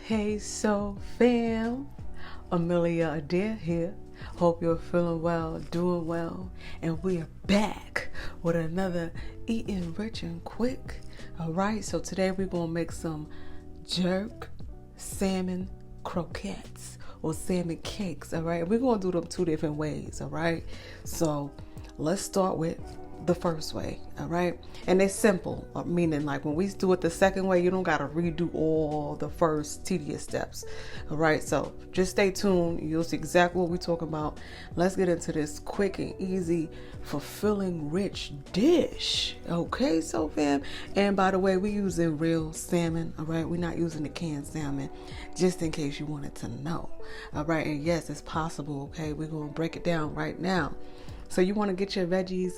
Hey, so fam, Amelia Adair here. Hope you're feeling well, doing well, and we are back with another Eating Rich and Quick. All right, so today we're gonna make some jerk salmon croquettes or salmon cakes. All right, we're gonna do them two different ways. All right, so let's start with the first way. All right, and it's simple, meaning like when we do it the second way, you don't got to redo all the first tedious steps. All right, so just stay tuned, you'll see exactly what we're talking about. Let's get into this quick and easy, fulfilling, rich dish. Okay, so fam, and by the way, we're using real salmon. All right, we're not using the canned salmon, just in case you wanted to know. All right, and yes, it's possible. Okay, we're gonna break it down right now. So you want to get your veggies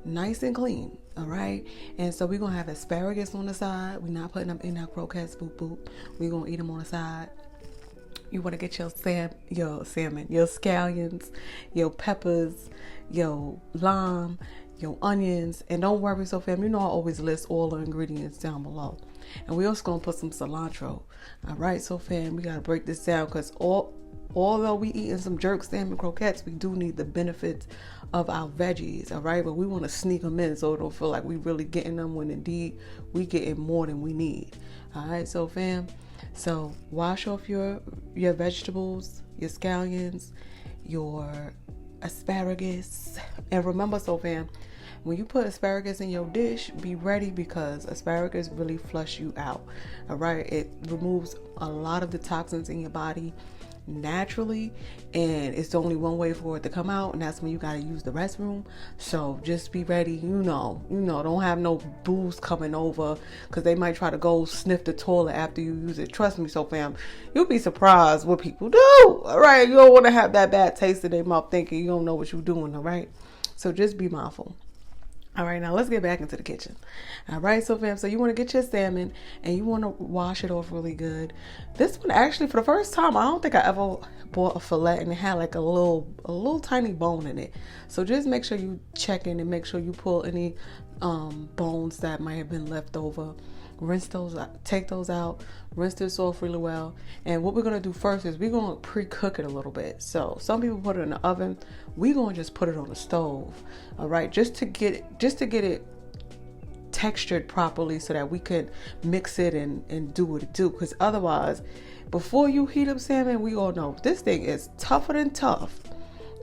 nice and clean, all right? And so we're gonna have asparagus on the side. We're not putting them in our croquettes, boop boop. We're gonna eat them on the side. You want to get your salmon, your scallions, your peppers, your lime, your onions, and don't worry, so fam, you know I always list all the ingredients down below. And we also gonna put some cilantro. All right, so fam, we gotta break this down because although we eating some jerk salmon croquettes, we do need the benefits of our veggies, all right? But we want to sneak them in so it don't feel like we really getting them when indeed we getting more than we need. All right, so fam, so wash off your vegetables, your scallions, your asparagus, and remember, so fam, when you put asparagus in your dish, be ready because asparagus really flush you out. All right, it removes a lot of the toxins in your body naturally, and it's only one way for it to come out, and that's when you got to use the restroom. So just be ready, you know, don't have no booze coming over because they might try to go sniff the toilet after you use it. Trust me, so fam, you'll be surprised what people do. All right, you don't want to have that bad taste in their mouth thinking you don't know what you're doing. All right, so just be mindful. All right, now let's get back into the kitchen. All right, so fam, so you want to get your salmon and you want to wash it off really good. This one, actually, for the first time, I don't think I ever bought a fillet and it had like a little tiny bone in it. So just make sure you check in and make sure you pull any bones that might have been left over. Rinse those out, take those out, rinse this off really well. And what we're gonna do first is we're gonna pre-cook it a little bit. So some people put it in the oven. We're gonna just put it on the stove, all right, just to get it textured properly so that we could mix it and do what it do. Because otherwise, before you heat up salmon, we all know this thing is tougher than tough.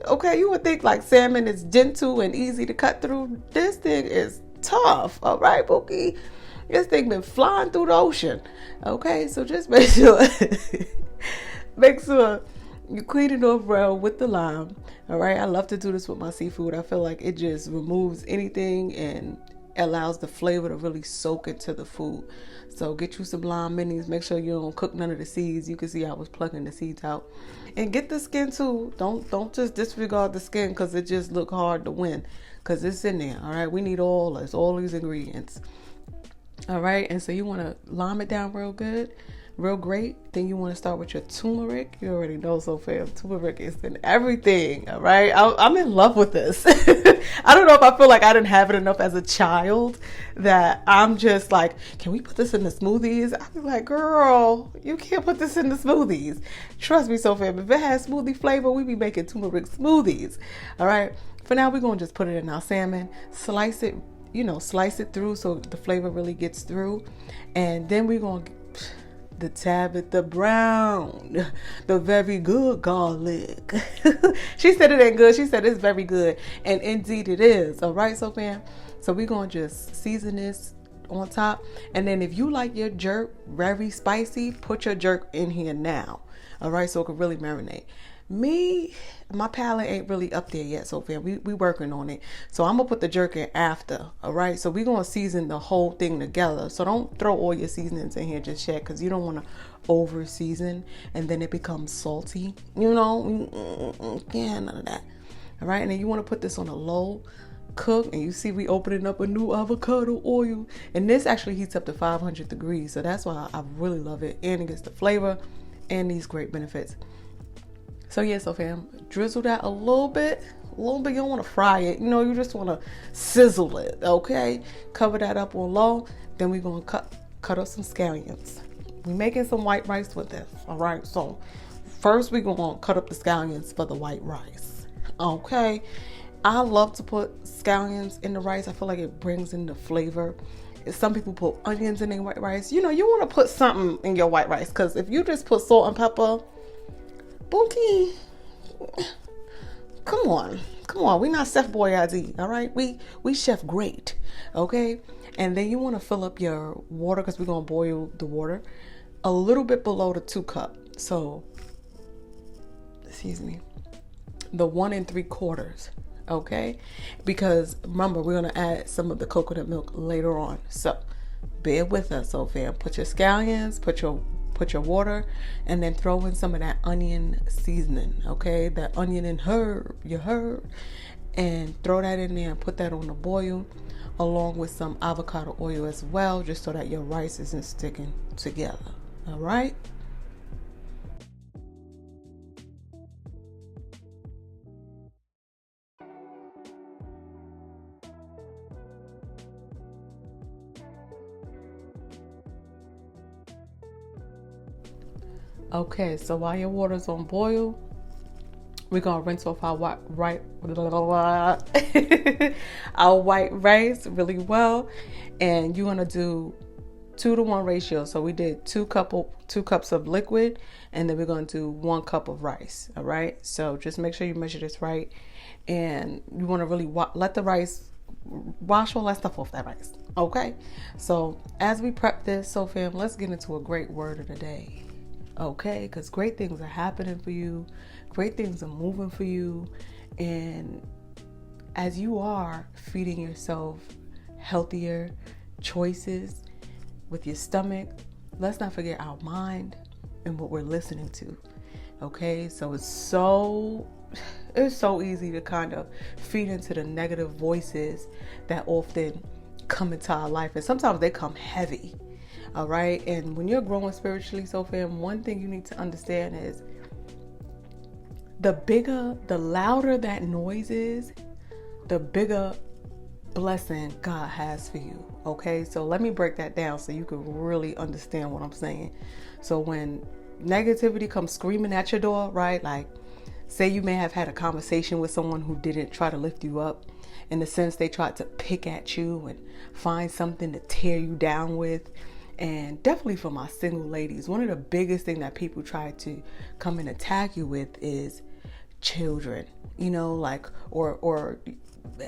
Okay, you would think like salmon is gentle and easy to cut through. This thing is tough, all right, Bookie? This thing been flying through the ocean. Okay, so just make sure you clean it off well with the lime. All right, I love to do this with my seafood. I feel like it just removes anything and allows the flavor to really soak into the food. So get you some lime minis. Make sure you don't cook none of the seeds. You can see I was plucking the seeds out. And get the skin too. Don't just disregard the skin because it just look hard to win because it's in there. All right, we need all these ingredients. All right, and so you want to lime it down real good, real great. Then you want to start with your turmeric. You already know, so fam, turmeric is in everything. All right, I'm in love with this. I don't know if I feel like I didn't have it enough as a child that I'm just like, can we put this in the smoothies? I'd be like, girl, you can't put this in the smoothies. Trust me, so fam, if it has smoothie flavor, we be making turmeric smoothies. All right, for now, we're going to just put it in our salmon, slice it through so the flavor really gets through. And then we're going to the Tabitha Brown, the very good garlic. She said it ain't good. She said it's very good. And indeed it is. All right, so fam. So we're going to just season this on top. And then if you like your jerk very spicy, put your jerk in here now. All right, so it can really marinate. My palate ain't really up there yet, so fam, we working on it. So I'm gonna put the jerk in after. All right, so we're gonna season the whole thing together. So don't throw all your seasonings in here just yet because you don't want to over season and then it becomes salty, you know. Yeah, none of that. All right, and then you want to put this on a low cook, and you see we opening up a new avocado oil, and this actually heats up to 500 degrees, so that's why I really love it, and it gets the flavor and these great benefits. So yeah, so fam, drizzle that a little bit. You don't want to fry it, you just want to sizzle it. Okay, cover that up on low. Then we're gonna cut up some scallions. We're making some white rice with this. All right. So first we're going to cut up the scallions for the white rice. Okay. I love to put scallions in the rice. I feel like it brings in the flavor. Some people put onions in their white rice. You know, you want to put something in your white rice, because if you just put salt and pepper, Bookie, come on. We're not Chef Boyardee, all right? We Chef Great, okay? And then you want to fill up your water, because we're going to boil the water a little bit below the 2 cup. So, excuse me, the 1 3/4. Okay, because remember, we're going to add some of the coconut milk later on, so bear with us. So fam, put your scallions, put your water, and then throw in some of that onion seasoning. Okay, that onion and herb, and throw that in there and put that on the boil along with some avocado oil as well, just so that your rice isn't sticking together. All right. Okay, so while your water's on boil, we're gonna rinse off our our white rice really well, and you're gonna do 2-to-1 ratio. So we did 2 cups of liquid, and then we're gonna do 1 cup of rice. All right. So just make sure you measure this right, and you want to really let the rice wash all that stuff off that rice. Okay. So as we prep this, so fam, let's get into a great word of the day. Okay, because great things are happening for you, great things are moving for you, and as you are feeding yourself healthier choices with your stomach, let's not forget our mind and what we're listening to. Okay, so it's so easy to kind of feed into the negative voices that often come into our life, and sometimes they come heavy. All right. And when you're growing spiritually, so fam, one thing you need to understand is the louder that noise is, the bigger blessing God has for you. Okay. So let me break that down so you can really understand what I'm saying. So when negativity comes screaming at your door, right? Like, say you may have had a conversation with someone who didn't try to lift you up. In the sense, they tried to pick at you and find something to tear you down with. And definitely for my single ladies, one of the biggest things that people try to come and attack you with is children, you know, like, or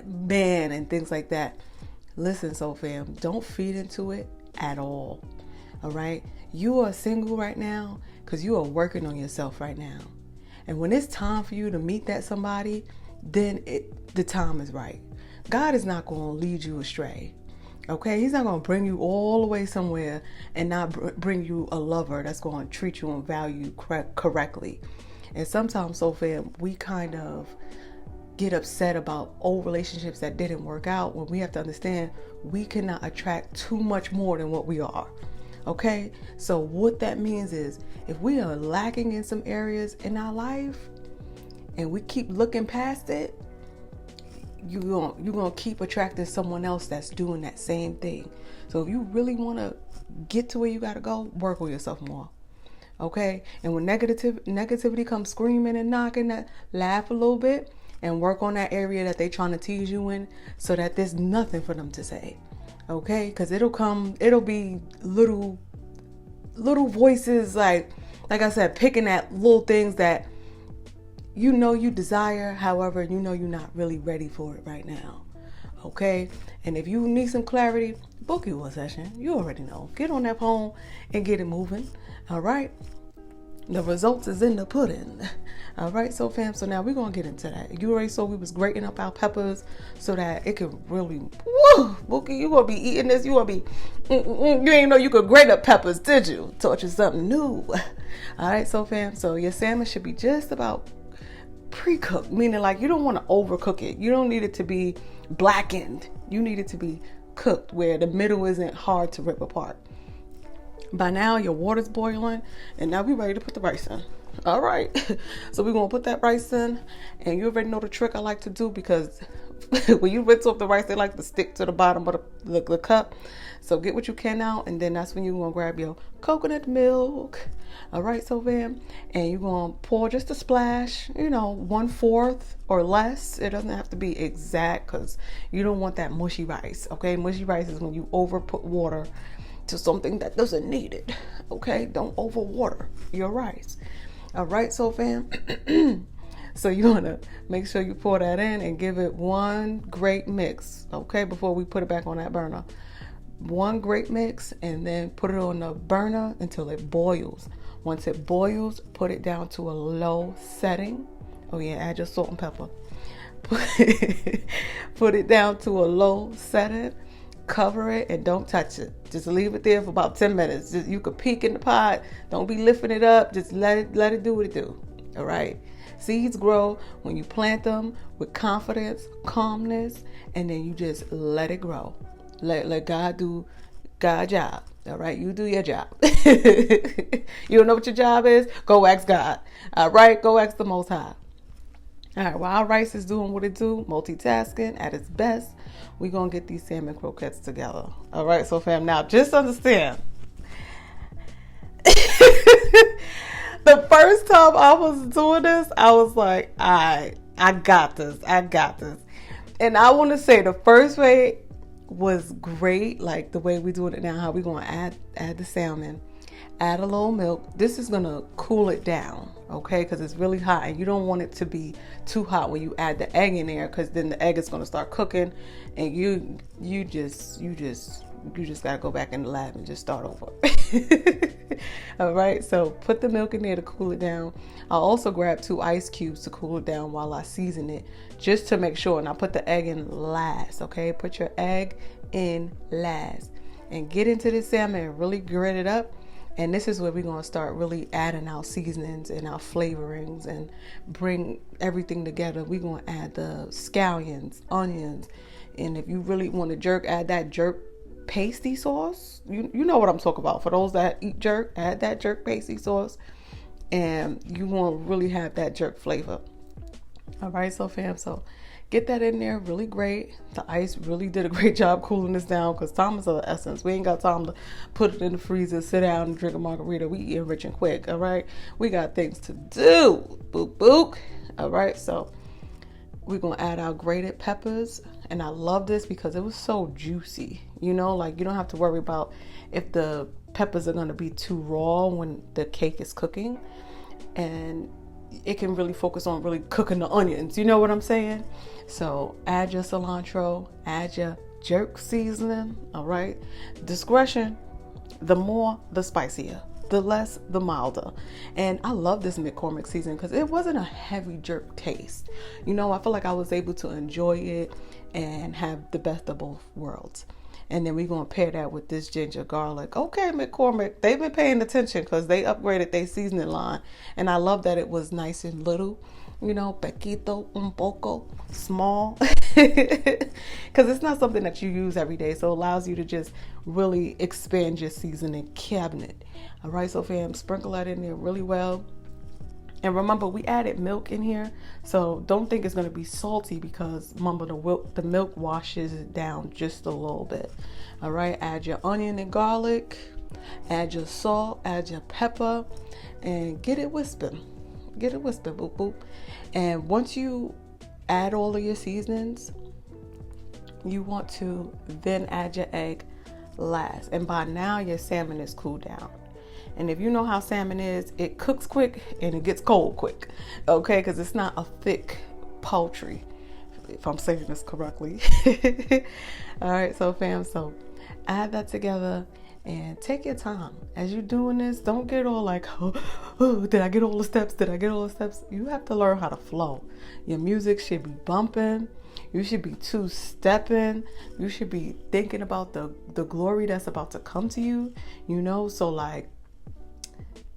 man and things like that. Listen, so fam, don't feed into it at all. All right. You are single right now because you are working on yourself right now. And when it's time for you to meet that somebody, then the time is right. God is not going to lead you astray. Okay, he's not going to bring you all the way somewhere and not bring you a lover that's going to treat you and value you correctly. And sometimes, so fam, we kind of get upset about old relationships that didn't work out, when we have to understand we cannot attract too much more than what we are. Okay, so what that means is if we are lacking in some areas in our life and we keep looking past it, you're gonna keep attracting someone else that's doing that same thing. So if you really want to get to where you got to go, work on yourself more. Okay? And when negativity comes screaming and knocking, laugh a little bit and work on that area that they trying to tease you in, so that there's nothing for them to say. Okay? Because it'll be little voices, like I said, picking at little things that you know you desire, however, you know you're not really ready for it right now. Okay? And if you need some clarity, book you a session. You already know. Get on that phone and get it moving. All right? The results is in the pudding. All right, so fam, so now we're going to get into that. You already saw we was grating up our peppers so that it could really, woo, Bookie, you going to be eating this. You going to be, you ain't know you could grate up peppers, did you? Taught you something new. All right, so fam, so your salmon should be just about pre-cooked, meaning like you don't want to overcook it. You don't need it to be blackened. You need it to be cooked where the middle isn't hard to rip apart. By now your water's boiling, and now we're ready to put the rice in. All right, so we're gonna put that rice in, and you already know the trick I like to do, because When you rinse off the rice, they like to stick to the bottom of the cup. So get what you can out, and then that's when you're going to grab your coconut milk. All right, so fam, and you're going to pour just a splash, 1/4 or less. It doesn't have to be exact because you don't want that mushy rice, okay? Mushy rice is when you over put water to something that doesn't need it, okay? Don't over water your rice. All right, so fam, so you want to make sure you pour that in and give it one great mix, okay, before we put it back on that burner. One great mix, and then put it on the burner until it boils. Once it boils, put it down to a low setting. Oh yeah, add your salt and pepper. Put it down to a low setting. Cover it and don't touch it. Just leave it there for about 10 minutes. You could peek in the pot. Don't be lifting it up. Just let it do what it do. All right. Seeds grow when you plant them with confidence, calmness, and then you just let it grow. Let God do God's job. All right, you do your job. You don't know what your job is? Go ask God. All right, go ask the Most High. All right, while our rice is doing what it do, multitasking at its best, we're going to get these salmon croquettes together. All right, so fam, now just understand. The first time I was doing this, I was like, I got this. And I want to say the first way was great, like the way we're doing it now, how we're going to add the salmon, add a little milk. This is going to cool it down, okay, because it's really hot, and you don't want it to be too hot when you add the egg in there, because then the egg is going to start cooking, and you just got to go back in the lab and just start over. All right, so put the milk in there to cool it down. I'll also grab 2 ice cubes to cool it down while I season it, just to make sure. And I'll put the egg in last, okay? Put your egg in last. And get into this salmon and really grit it up. And this is where we're going to start really adding our seasonings and our flavorings and bring everything together. We're going to add the scallions, onions. And if you really want to jerk, add that jerk pasty sauce. You know what I'm talking about. For those that eat jerk, add that jerk pasty sauce, and you want to really have that jerk flavor. All right, so fam, so get that in there really great. The ice really did a great job cooling this down, because time is of the essence. We ain't got time to put it in the freezer, sit down and drink a margarita. We eating rich and quick. All right, we got things to do. Boop boop. All right, so we're gonna add our grated peppers. And I love this because it was so juicy, like you don't have to worry about if the peppers are going to be too raw when the cake is cooking, and it can really focus on really cooking the onions. You know what I'm saying? So add your cilantro, add your jerk seasoning. All right. Discretion, the more, the spicier. The less, the milder. And I love this McCormick seasoning because it wasn't a heavy jerk taste. I feel like I was able to enjoy it and have the best of both worlds. And then we're going to pair that with this ginger garlic. Okay, McCormick, they've been paying attention because they upgraded their seasoning line. And I love that it was nice and little, pequito, un poco, small. Because it's not something that you use every day. So it allows you to just really expand your seasoning cabinet. All right, so fam, sprinkle that in there really well. And remember, we added milk in here, so don't think it's going to be salty, because remember, the milk washes it down just a little bit. All right, add your onion and garlic, add your salt, add your pepper, and get it whispering. Boop, boop. And once you add all of your seasonings, you want to then add your egg last. And by now, your salmon is cooled down. And if you know how salmon is, it cooks quick and it gets cold quick, okay? Because it's not a thick poultry, if I'm saying this correctly. All right, so fam, so add that together and take your time. As you're doing this, don't get all like, oh, did I get all the steps? You have to learn how to flow. Your music should be bumping. You should be two-stepping. You should be thinking about the glory that's about to come to you, So like,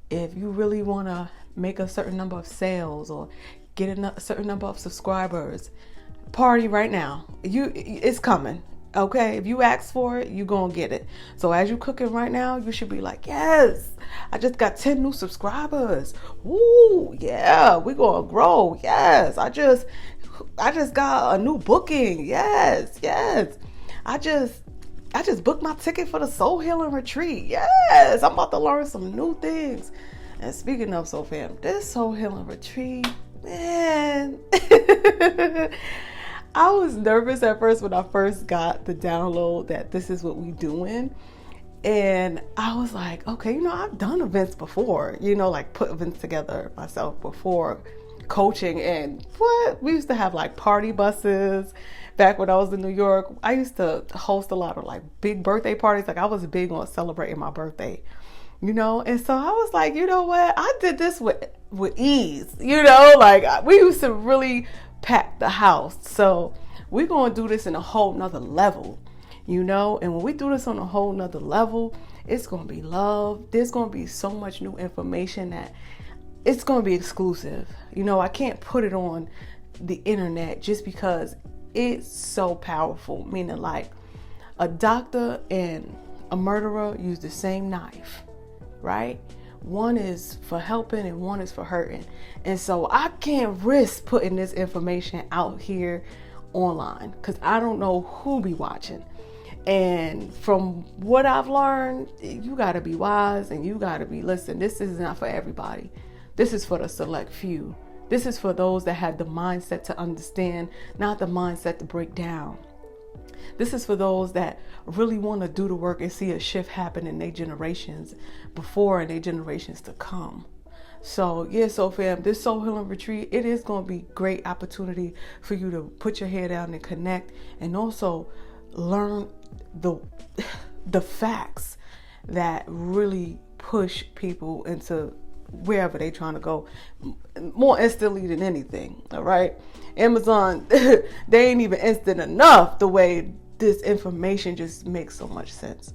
if you really want to make a certain number of sales or get a certain number of subscribers, party right now. It's coming, okay? If you ask for it, you're going to get it. So as you're cooking right now, you should be like, yes, I just got 10 new subscribers. Ooh, yeah, we gonna grow. Yes, I just got a new booking. Yes. I just booked my ticket for the Soul Healing Retreat. Yes, I'm about to learn some new things. And speaking of Soul Fam, this Soul Healing Retreat, man. I was nervous at first when I first got the download that this is what we doing. And I was like, okay, I've done events before, like put events together myself before coaching. And we used to have like party buses back when I was in New York. I used to host a lot of like big birthday parties. Like I was big on celebrating my birthday, and so I was like, you know what? I did this with ease, like we used to really pack the house. So we're going to do this in a whole nother level. And when we do this on a whole nother level, it's going to be love. There's going to be so much new information that it's going to be exclusive. I can't put it on the internet just because it's so powerful. Meaning like a doctor and a murderer use the same knife, right? One is for helping and one is for hurting. And so I can't risk putting this information out here online because I don't know who be watching. And from what I've learned, you got to be wise and you got to listen, this is not for everybody. This is for the select few. This is for those that have the mindset to understand, not the mindset to break down. This is for those that really want to do the work and see a shift happen in their generations before and their generations to come. So fam, this Soul Healing Retreat, it is going to be a great opportunity for you to put your head down and connect and also learn the facts that really push people into wherever they're trying to go more instantly than anything. All right, Amazon, they ain't even instant enough. The way this information just makes so much sense.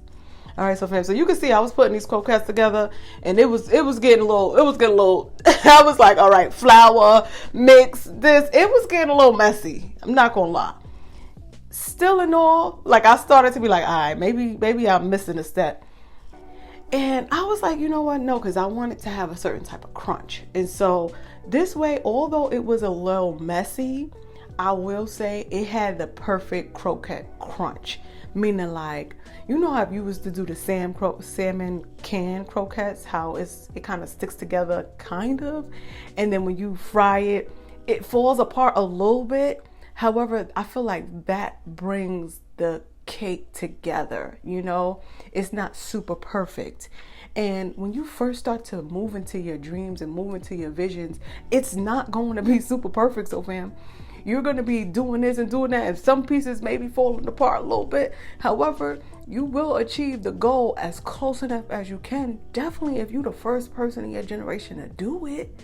All right, so fam, so you can see I was putting these croquettes together, and it was getting a little. I was like, all right, flour, mix this. It was getting a little messy. I'm not gonna lie. Still in all, like I started to be like, all right, maybe I'm missing a step. And I was like, you know what? No, because I wanted to have a certain type of crunch. And so this way, although it was a little messy, I will say it had the perfect croquette crunch. Meaning like, how you used to do the salmon can croquettes, how it kind of sticks together, kind of. And then when you fry it, it falls apart a little bit. However, I feel like that brings the cake together, it's not super perfect. And when you first start to move into your dreams and move into your visions, it's not going to be super perfect. So fam, you're going to be doing this and doing that, and some pieces may be falling apart a little bit. However, you will achieve the goal as close enough as you can, definitely if you're the first person in your generation to do it.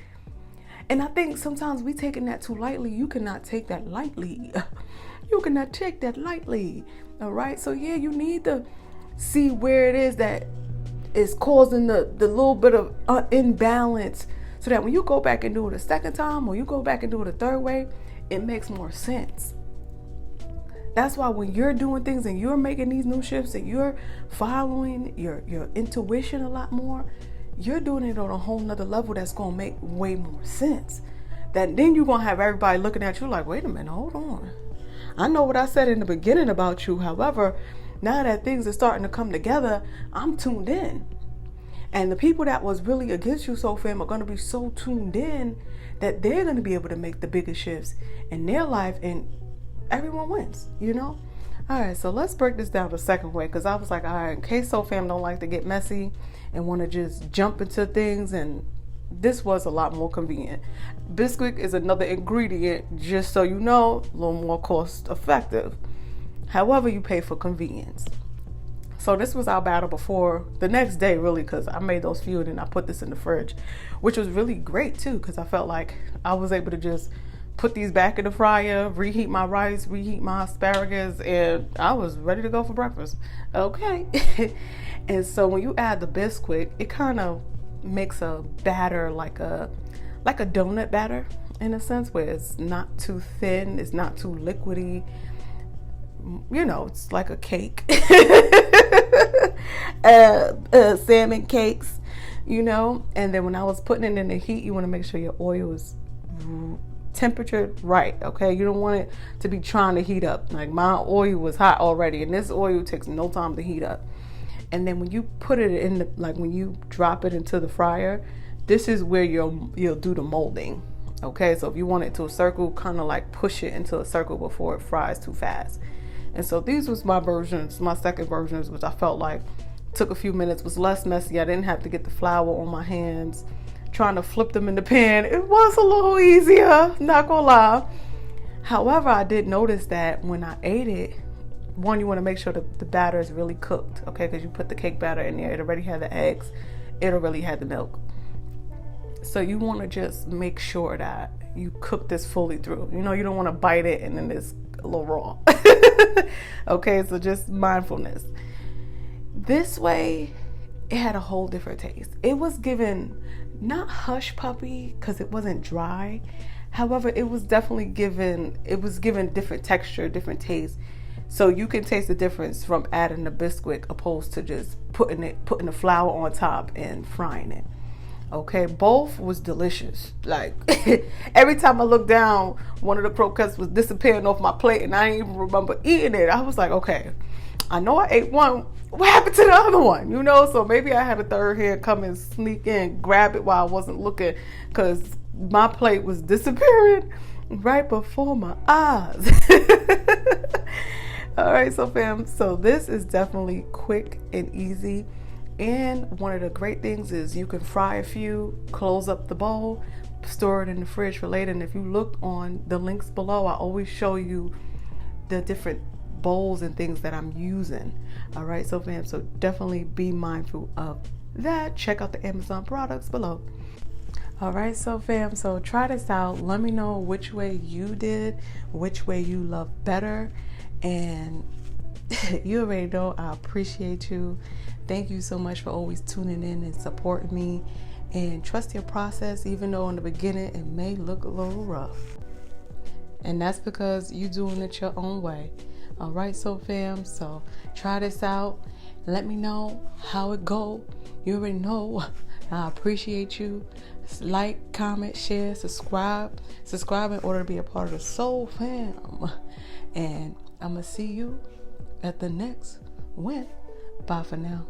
And I think sometimes we taking that too lightly. You cannot take that lightly. You cannot take that lightly. All right. So yeah, you need to see where it is that is causing the little bit of imbalance, so that when you go back and do it a second time, or you go back and do it a third way, it makes more sense. That's why when you're doing things and you're making these new shifts and you're following your intuition a lot more, you're doing it on a whole nother level that's going to make way more sense. That then you're going to have everybody looking at you like, wait a minute, hold on. I know what I said in the beginning about you. However, now that things are starting to come together, I'm tuned in. And the people that was really against you, so fam, are going to be so tuned in that they're going to be able to make the biggest shifts in their life, and everyone wins, All right, so let's break this down the second way, because I was like, all right, in case so fam don't like to get messy and want to just jump into things, and this was a lot more convenient. BisQuick is another ingredient, just so you know, a little more cost effective. However, you pay for convenience. So this was our battle before the next day, really, because I made those few and then I put this in the fridge, which was really great too, because I felt like I was able to just put these back in the fryer, reheat my rice, reheat my asparagus, and I was ready to go for breakfast. Okay. And so when you add the BisQuick, it kind of makes a batter like a donut batter, in a sense, where it's not too thin, it's not too liquidy. It's like a cake. Salmon cakes. you know. And then when I was putting it in the heat, you want to make sure your oil is temperature right, okay? You don't want it to be trying to heat up. Like my oil was hot already, and this oil takes no time to heat up. And then when you put it in the, like when you drop it into the fryer, this is where you'll do the molding, okay? So if you want it to a circle, kind of like push it into a circle before it fries too fast. And so these was my versions, my second versions, which I felt like took a few minutes, was less messy. I didn't have to get the flour on my hands trying to flip them in the pan. It was a little easier, not gonna lie. However, I did notice that when I ate it, one, you want to make sure that the batter is really cooked, okay? Because you put the cake batter in there, it already had the eggs, it already had the milk. So you want to just make sure that you cook this fully through. You know, you don't want to bite it and then it's a little raw. Okay, so just mindfulness. This way, it had a whole different taste. It was given, not hush puppy, because it wasn't dry. However, it was definitely given different texture, different taste. So you can taste the difference from adding the BisQuick opposed to just putting the flour on top and frying it. Okay, both was delicious. Like every time I looked down, one of the croquettes was disappearing off my plate and I didn't even remember eating it. I was like, okay, I know I ate one. What happened to the other one? You know, so maybe I had a third hand come and sneak in, grab it while I wasn't looking, because my plate was disappearing right before my eyes. All right, so fam, so this is definitely quick and easy. And one of the great things is you can fry a few, close up the bowl, store it in the fridge for later. And if you look on the links below, I always show you the different bowls and things that I'm using. All right, so fam, so definitely be mindful of that. Check out the Amazon products below. All right, so fam, so try this out. Let me know which way you did, which way you love better. And you already know I appreciate you. Thank you so much for always tuning in and supporting me. And trust your process, even though in the beginning it may look a little rough. And that's because you're doing it your own way. All right, so fam, so try this out. Let me know how it go. You already know I appreciate you. Like, comment, share, subscribe in order to be a part of the Soul Fam. And I'm gonna see you at the next one. Bye for now.